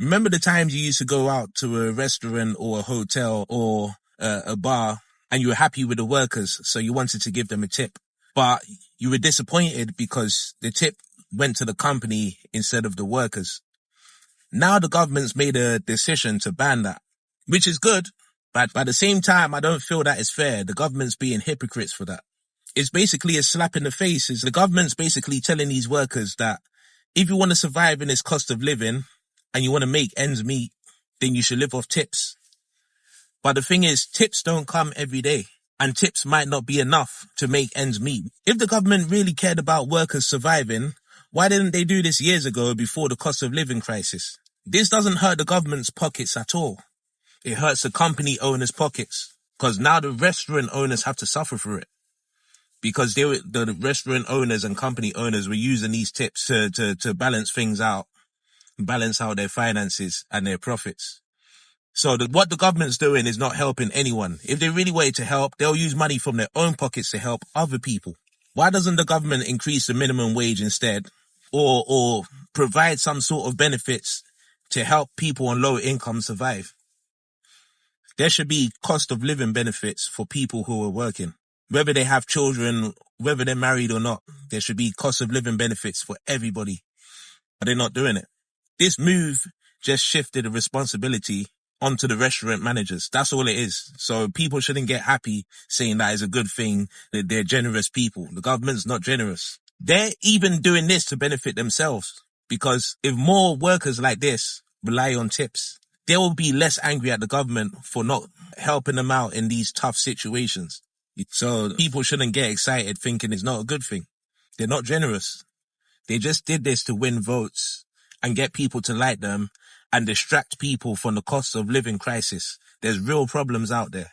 Remember the times you used to go out to a restaurant or a hotel or a bar and you were happy with the workers, so you wanted to give them a tip, but you were disappointed because the tip went to the company instead of the workers. Now the government's made a decision to ban that, which is good, but at the same time, I don't feel that it's fair. The government's being hypocrites for that. It's basically a slap in the face. The government's basically telling these workers that if you want to survive in this cost of living and you want to make ends meet, then you should live off tips. But the thing is, tips don't come every day, and tips might not be enough to make ends meet. If the government really cared about workers surviving, why didn't they do this years ago before the cost of living crisis? This doesn't hurt the government's pockets at all. It hurts the company owners' pockets, because now the restaurant owners have to suffer for it. Because the restaurant owners and company owners were using these tips to balance things out, balance out their finances and their profits. So what the government's doing is not helping anyone. If they really wanted to help, they'll use money from their own pockets to help other people. Why doesn't the government increase the minimum wage instead? Or provide some sort of benefits to help people on low income survive? There should be cost of living benefits for people who are working. Whether they have children, whether they're married or not, there should be cost of living benefits for everybody. But they're not doing it. This move just shifted the responsibility onto the restaurant managers. That's all it is. So people shouldn't get happy saying that is a good thing, that they're generous people. The government's not generous. They're even doing this to benefit themselves, because if more workers like this rely on tips, they will be less angry at the government for not helping them out in these tough situations. So people shouldn't get excited thinking it's not a good thing. They're not generous. They just did this to win votes and get people to like them and distract people from the cost of living crisis. There's real problems out there.